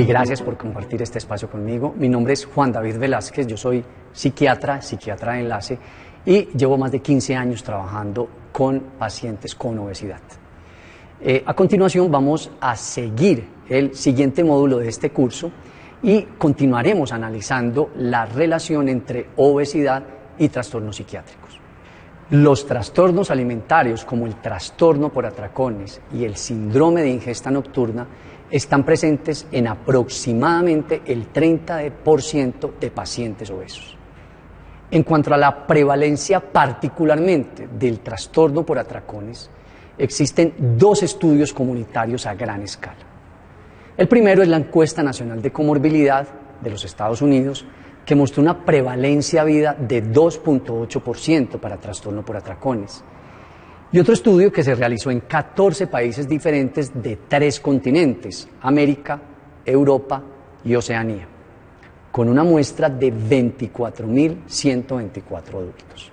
y gracias por compartir este espacio conmigo. Mi nombre es Juan David Velázquez, yo soy psiquiatra de enlace y llevo más de 15 años trabajando con pacientes con obesidad. A continuación vamos a seguir el siguiente módulo de este curso y continuaremos analizando la relación entre obesidad y trastornos psiquiátricos. Los trastornos alimentarios como el trastorno por atracones y el síndrome de ingesta nocturna están presentes en aproximadamente el 30% de pacientes obesos. En cuanto a la prevalencia particularmente del trastorno por atracones, existen dos estudios comunitarios a gran escala. El primero es la Encuesta Nacional de Comorbilidad de los Estados Unidos, que mostró una prevalencia vida de 2.8% para trastorno por atracones. Y otro estudio que se realizó en 14 países diferentes de 3 continentes, América, Europa y Oceanía, con una muestra de 24.124 adultos.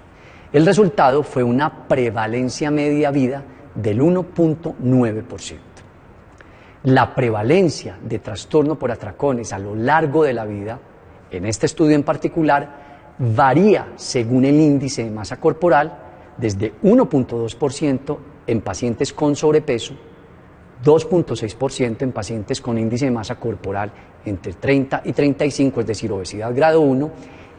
El resultado fue una prevalencia media vida del 1.9%. La prevalencia de trastorno por atracones a lo largo de la vida, en este estudio en particular, varía según el índice de masa corporal, desde 1.2% en pacientes con sobrepeso, 2.6% en pacientes con índice de masa corporal entre 30 y 35, es decir, obesidad grado 1,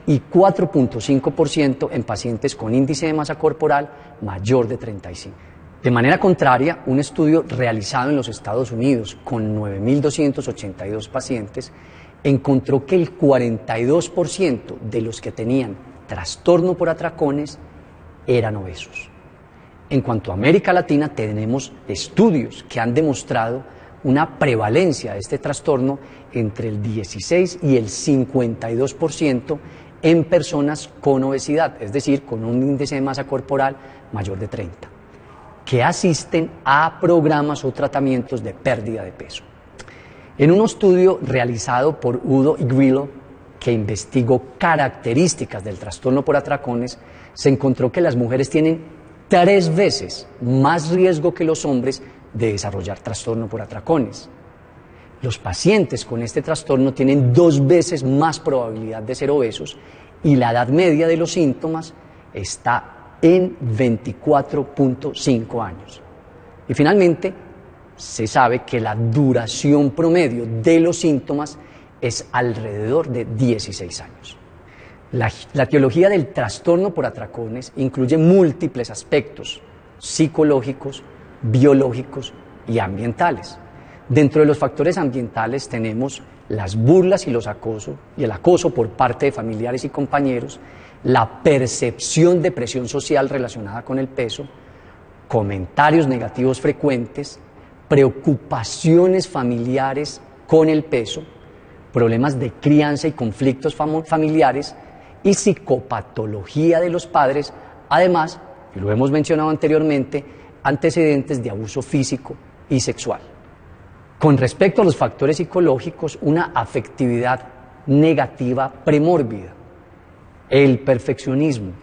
y 4.5% en pacientes con índice de masa corporal mayor de 35. De manera contraria, un estudio realizado en los Estados Unidos con 9.282 pacientes encontró que el 42% de los que tenían trastorno por atracones eran obesos. En cuanto a América Latina, tenemos estudios que han demostrado una prevalencia de este trastorno entre el 16 y el 52% en personas con obesidad, es decir, con un índice de masa corporal mayor de 30, que asisten a programas o tratamientos de pérdida de peso. En un estudio realizado por Udo y Grillo, que investigó características del trastorno por atracones, se encontró que las mujeres tienen 3 veces más riesgo que los hombres de desarrollar trastorno por atracones. Los pacientes con este trastorno tienen 2 veces más probabilidad de ser obesos y la edad media de los síntomas está en 24.5 años. Y finalmente, se sabe que la duración promedio de los síntomas es alrededor de 16 años. La etiología del trastorno por atracones incluye múltiples aspectos psicológicos, biológicos y ambientales. Dentro de los factores ambientales tenemos las burlas y el acoso por parte de familiares y compañeros, la percepción de presión social relacionada con el peso, comentarios negativos frecuentes, preocupaciones familiares con el peso, problemas de crianza y conflictos familiares y psicopatología de los padres, además, y lo hemos mencionado anteriormente, antecedentes de abuso físico y sexual. Con respecto a los factores psicológicos, una afectividad negativa premórbida, el perfeccionismo,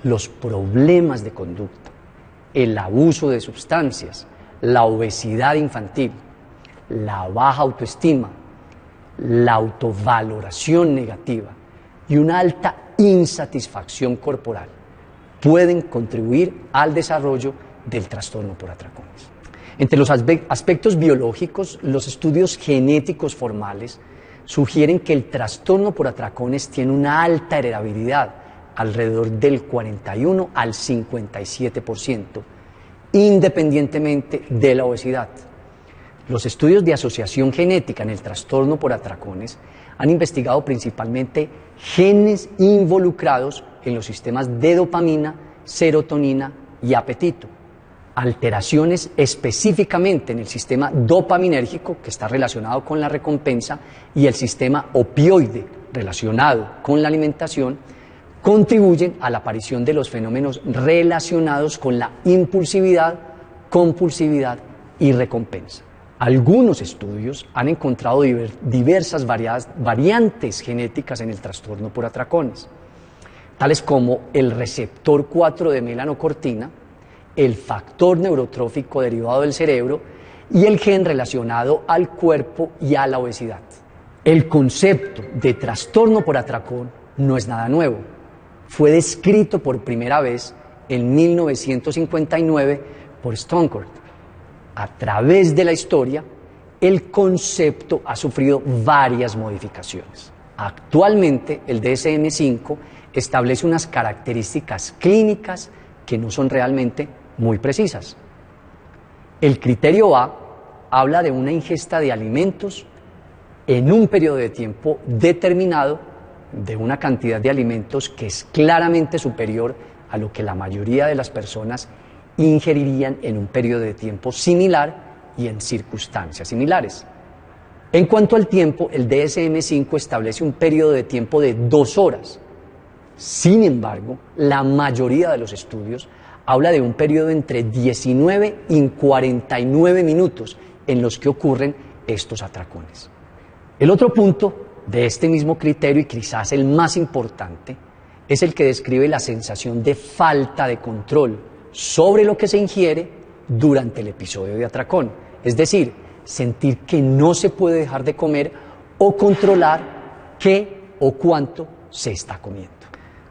los problemas de conducta, el abuso de sustancias, la obesidad infantil, la baja autoestima, la autovaloración negativa y una alta insatisfacción corporal pueden contribuir al desarrollo del trastorno por atracones. Entre los aspectos biológicos, los estudios genéticos formales sugieren que el trastorno por atracones tiene una alta heredabilidad, alrededor del 41 al 57%, independientemente de la obesidad. Los estudios de asociación genética en el trastorno por atracones han investigado principalmente genes involucrados en los sistemas de dopamina, serotonina y apetito. Alteraciones específicamente en el sistema dopaminérgico, que está relacionado con la recompensa, y el sistema opioide, relacionado con la alimentación, contribuyen a la aparición de los fenómenos relacionados con la impulsividad, compulsividad y recompensa. Algunos estudios han encontrado diversas variantes genéticas en el trastorno por atracones, tales como el receptor 4 de melanocortina, el factor neurotrófico derivado del cerebro y el gen relacionado al cuerpo y a la obesidad. El concepto de trastorno por atracón no es nada nuevo. Fue descrito por primera vez en 1959 por Stronckart. A través de la historia, el concepto ha sufrido varias modificaciones. Actualmente, el DSM-5 establece unas características clínicas que no son realmente muy precisas. El criterio A habla de una ingesta de alimentos en un periodo de tiempo determinado de una cantidad de alimentos que es claramente superior a lo que la mayoría de las personas ingerirían en un periodo de tiempo similar y en circunstancias similares. En cuanto al tiempo, el DSM-5 establece un periodo de tiempo de 2 horas. Sin embargo, la mayoría de los estudios habla de un periodo entre 19 y 49 minutos en los que ocurren estos atracones. El otro punto de este mismo criterio, y quizás el más importante, es el que describe la sensación de falta de control sobre lo que se ingiere durante el episodio de atracón. Es decir, sentir que no se puede dejar de comer o controlar qué o cuánto se está comiendo.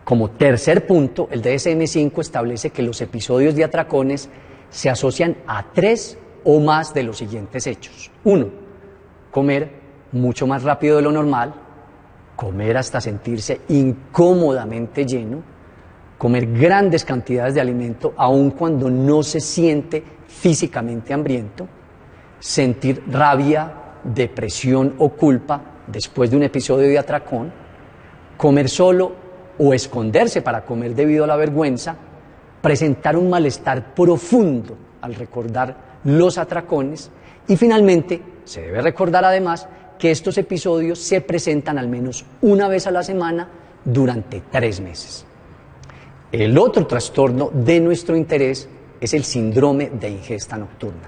Como tercer punto, el DSM-5 establece que los episodios de atracones se asocian a 3 o más de los siguientes hechos. 1. Comer mucho más rápido de lo normal, comer hasta sentirse incómodamente lleno, comer grandes cantidades de alimento aun cuando no se siente físicamente hambriento, sentir rabia, depresión o culpa después de un episodio de atracón, comer solo o esconderse para comer debido a la vergüenza, presentar un malestar profundo al recordar los atracones y finalmente se debe recordar además que estos episodios se presentan al menos una vez a la semana durante 3 meses. El otro trastorno de nuestro interés es el síndrome de ingesta nocturna.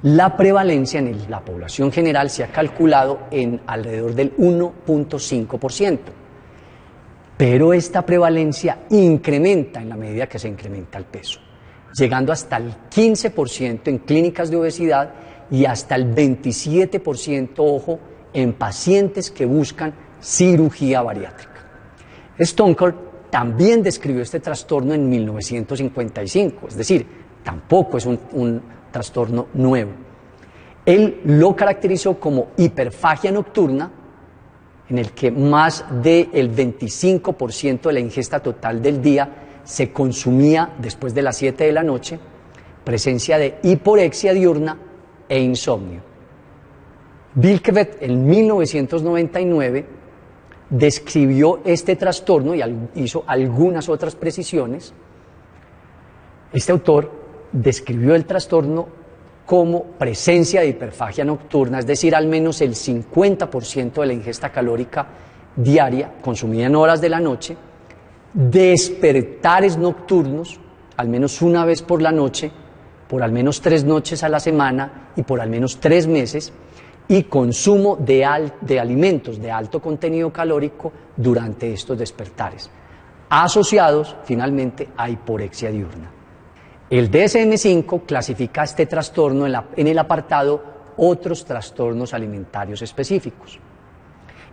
La prevalencia en la población general se ha calculado en alrededor del 1.5%, pero esta prevalencia incrementa en la medida que se incrementa el peso, llegando hasta el 15% en clínicas de obesidad y hasta el 27%, ojo, en pacientes que buscan cirugía bariátrica. Stronckart también describió este trastorno en 1955, es decir, tampoco es un trastorno nuevo. Él lo caracterizó como hiperfagia nocturna, en el que más del 25% de la ingesta total del día se consumía después de las 7 de la noche, presencia de hiporexia diurna e insomnio. Bilkeveth en 1999 describió este trastorno y hizo algunas otras precisiones. Este autor describió el trastorno como presencia de hiperfagia nocturna, es decir, al menos el 50% de la ingesta calórica diaria consumida en horas de la noche, despertares nocturnos, al menos una vez por la noche, por al menos 3 noches a la semana y por al menos 3 meses, y consumo de alimentos de alto contenido calórico durante estos despertares, asociados finalmente a hiporexia diurna. El DSM-5 clasifica este trastorno en el apartado otros trastornos alimentarios específicos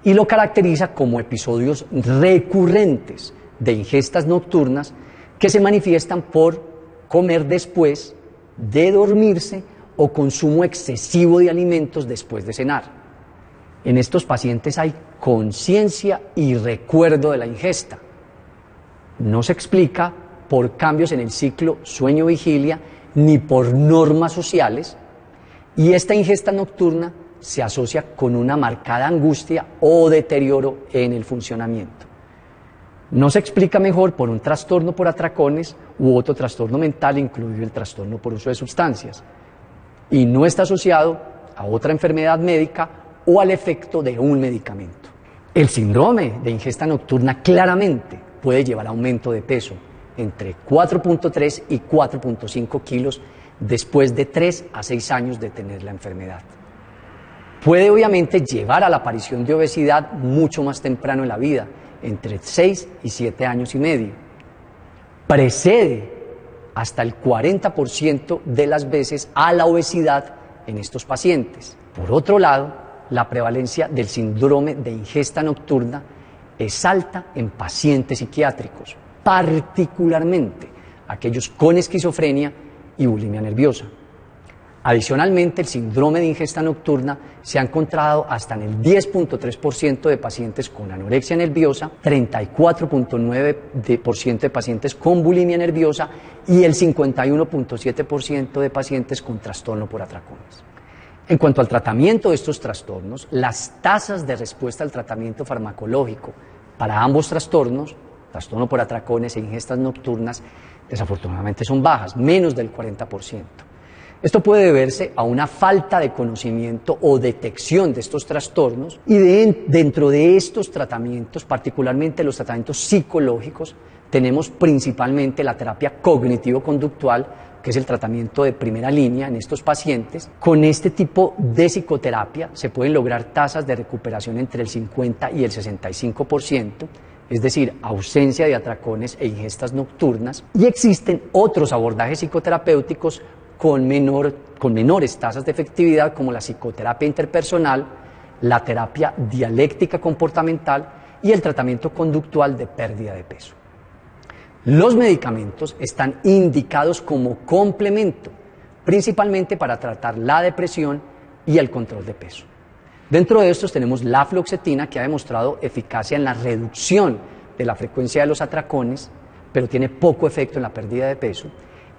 y lo caracteriza como episodios recurrentes de ingestas nocturnas que se manifiestan por comer después de dormirse o consumo excesivo de alimentos después de cenar. En estos pacientes hay conciencia y recuerdo de la ingesta. No se explica por cambios en el ciclo sueño-vigilia ni por normas sociales, y esta ingesta nocturna se asocia con una marcada angustia o deterioro en el funcionamiento. No se explica mejor por un trastorno por atracones u otro trastorno mental, incluido el trastorno por uso de sustancias, y no está asociado a otra enfermedad médica o al efecto de un medicamento. El síndrome de ingesta nocturna claramente puede llevar a aumento de peso entre 4.3 y 4.5 kilos después de 3 a 6 años de tener la enfermedad. Puede obviamente llevar a la aparición de obesidad mucho más temprano en la vida, entre 6 y 7 años y medio. Precede hasta el 40% de las veces a la obesidad en estos pacientes. Por otro lado, la prevalencia del síndrome de ingesta nocturna es alta en pacientes psiquiátricos, particularmente aquellos con esquizofrenia y bulimia nerviosa. Adicionalmente, el síndrome de ingesta nocturna se ha encontrado hasta en el 10.3% de pacientes con anorexia nerviosa, 34.9% de pacientes con bulimia nerviosa y el 51.7% de pacientes con trastorno por atracones. En cuanto al tratamiento de estos trastornos, las tasas de respuesta al tratamiento farmacológico para ambos trastornos, trastorno por atracones e ingestas nocturnas, desafortunadamente son bajas, menos del 40%. Esto puede deberse a una falta de conocimiento o detección de estos trastornos y dentro de estos tratamientos, particularmente los tratamientos psicológicos, tenemos principalmente la terapia cognitivo-conductual, que es el tratamiento de primera línea en estos pacientes. Con este tipo de psicoterapia se pueden lograr tasas de recuperación entre el 50 y el 65%, es decir, ausencia de atracones e ingestas nocturnas, y existen otros abordajes psicoterapéuticos con menores tasas de efectividad, como la psicoterapia interpersonal, la terapia dialéctica comportamental y el tratamiento conductual de pérdida de peso. Los medicamentos están indicados como complemento, principalmente para tratar la depresión y el control de peso. Dentro de estos tenemos la fluoxetina, que ha demostrado eficacia en la reducción de la frecuencia de los atracones, pero tiene poco efecto en la pérdida de peso.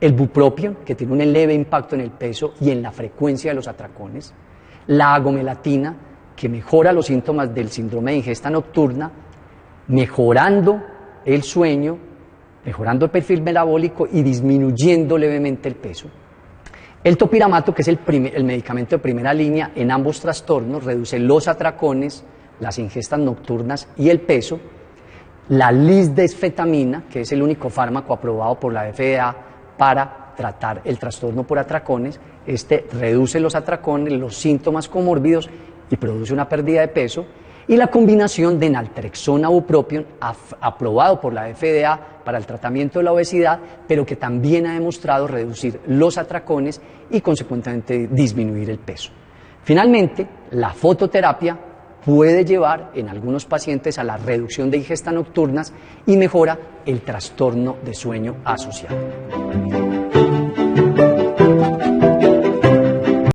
El bupropión, que tiene un leve impacto en el peso y en la frecuencia de los atracones. La agomelatina, que mejora los síntomas del síndrome de ingesta nocturna, mejorando el sueño, mejorando el perfil metabólico y disminuyendo levemente el peso. El topiramato, que es el medicamento de primera línea en ambos trastornos, reduce los atracones, las ingestas nocturnas y el peso. La lisdesfetamina, que es el único fármaco aprobado por la FDA para tratar el trastorno por atracones, reduce los atracones, los síntomas comórbidos y produce una pérdida de peso. Y la combinación de naltrexona bupropión, aprobado por la FDA para el tratamiento de la obesidad, pero que también ha demostrado reducir los atracones y consecuentemente disminuir el peso. Finalmente, la fototerapia puede llevar en algunos pacientes a la reducción de ingestas nocturnas y mejora el trastorno de sueño asociado.